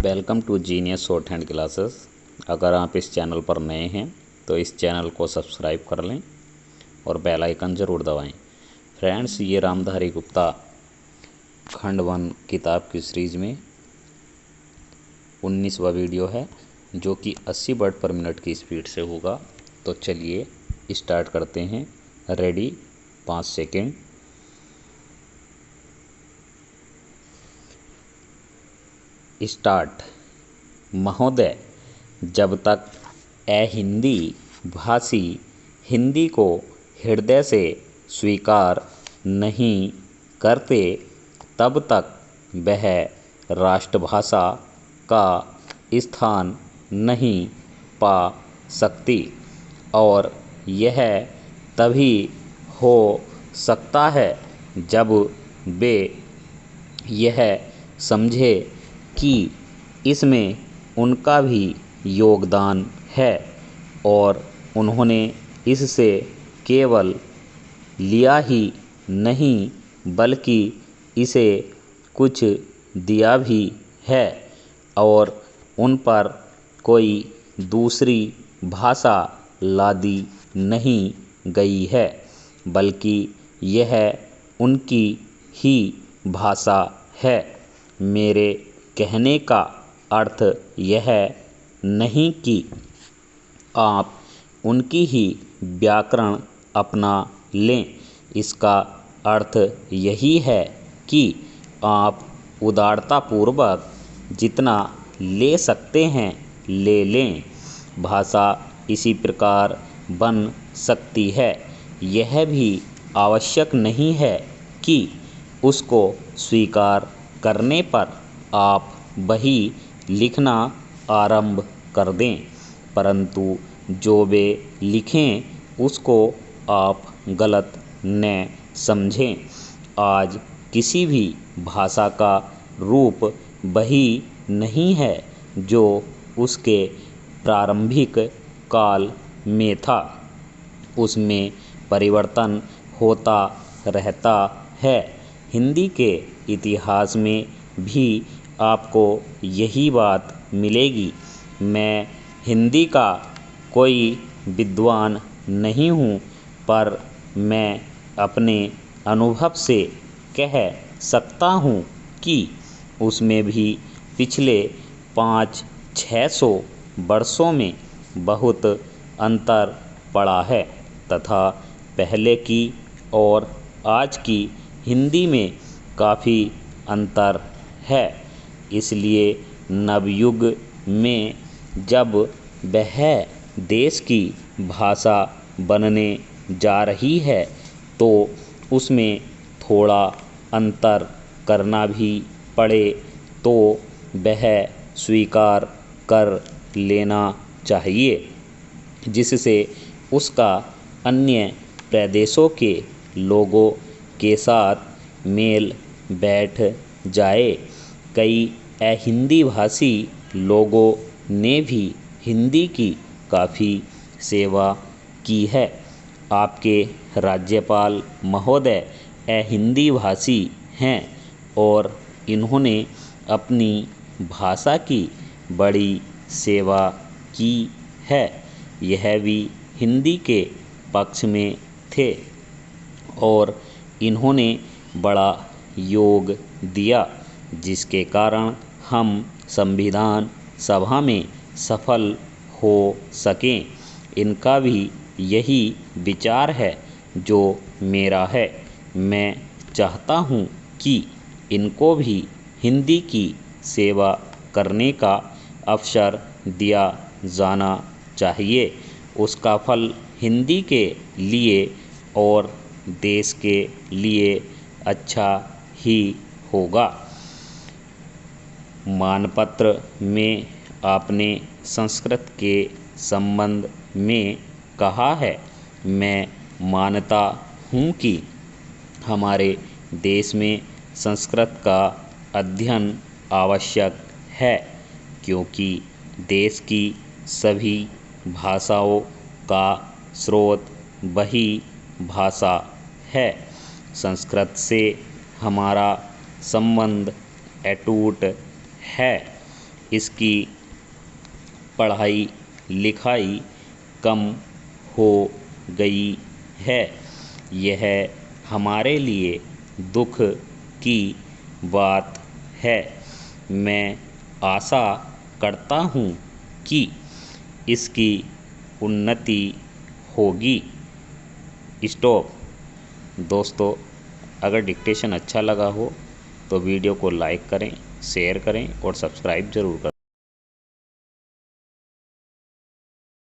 Welcome to genius short hand classes. अगर आप इस चैनल पर नए हैं तो इस चैनल को सब्सक्राइब कर लें और बेल आइकन ज़रूर दबाएं। फ्रेंड्स, ये रामधारी गुप्ता खंड 1 किताब की सीरीज़ में 19वां वीडियो है, जो कि 80 वर्ड पर मिनट की स्पीड से होगा। तो चलिए स्टार्ट करते हैं। Ready, 5 second. स्टार्ट। महोदय, जब तक हिंदी भाषी हिंदी को हृदय से स्वीकार नहीं करते, तब तक वह राष्ट्रभाषा का स्थान नहीं पा सकती, और यह तभी हो सकता है जब वे यह समझे कि इसमें उनका भी योगदान है और उन्होंने इससे केवल लिया ही नहीं बल्कि इसे कुछ दिया भी है, और उन पर कोई दूसरी भाषा लादी नहीं गई है, बल्कि यह उनकी ही भाषा है। मेरे कहने का अर्थ यह नहीं कि आप उनकी ही व्याकरण अपना लें। इसका अर्थ यही है कि आप उदारतापूर्वक जितना ले सकते हैं ले लें। भाषा इसी प्रकार बन सकती है। यह भी आवश्यक नहीं है कि उसको स्वीकार करने पर आप वही लिखना आरंभ कर दें, परंतु जो वे लिखें उसको आप गलत न समझें। आज किसी भी भाषा का रूप वही नहीं है जो उसके प्रारंभिक काल में था। उसमें परिवर्तन होता रहता है। हिंदी के इतिहास में भी आपको यही बात मिलेगी। मैं हिंदी का कोई विद्वान नहीं हूँ, पर मैं अपने अनुभव से कह सकता हूँ कि उसमें भी पिछले 500-600 वर्षों में बहुत अंतर पड़ा है, तथा पहले की और आज की हिंदी में काफ़ी अंतर है। इसलिए नवयुग में जब वह देश की भाषा बनने जा रही है तो उसमें थोड़ा अंतर करना भी पड़े तो वह स्वीकार कर लेना चाहिए, जिससे उसका अन्य प्रदेशों के लोगों के साथ मेल बैठ जाए। कई हिंदी भाषी लोगों ने भी हिंदी की काफ़ी सेवा की है। आपके राज्यपाल महोदय हिंदी भाषी हैं और इन्होंने अपनी भाषा की बड़ी सेवा की है। यह भी हिंदी के पक्ष में थे और इन्होंने बड़ा योग दिया, जिसके कारण हम संविधान सभा में सफल हो सकें। इनका भी यही विचार है जो मेरा है। मैं चाहता हूँ कि इनको भी हिंदी की सेवा करने का अवसर दिया जाना चाहिए। उसका फल हिंदी के लिए और देश के लिए अच्छा ही होगा। मानपत्र में आपने संस्कृत के संबंध में कहा है। मैं मानता हूँ कि हमारे देश में संस्कृत का अध्ययन आवश्यक है, क्योंकि देश की सभी भाषाओं का स्रोत वही भाषा है। संस्कृत से हमारा संबंध अटूट है इसकी पढ़ाई लिखाई कम हो गई है। यह हमारे लिए दुख की बात है। मैं आशा करता हूँ कि इसकी उन्नति होगी। स्टॉप। दोस्तों, अगर डिक्टेशन अच्छा लगा हो तो वीडियो को लाइक करें, शेयर करें और सब्सक्राइब ज़रूर करें।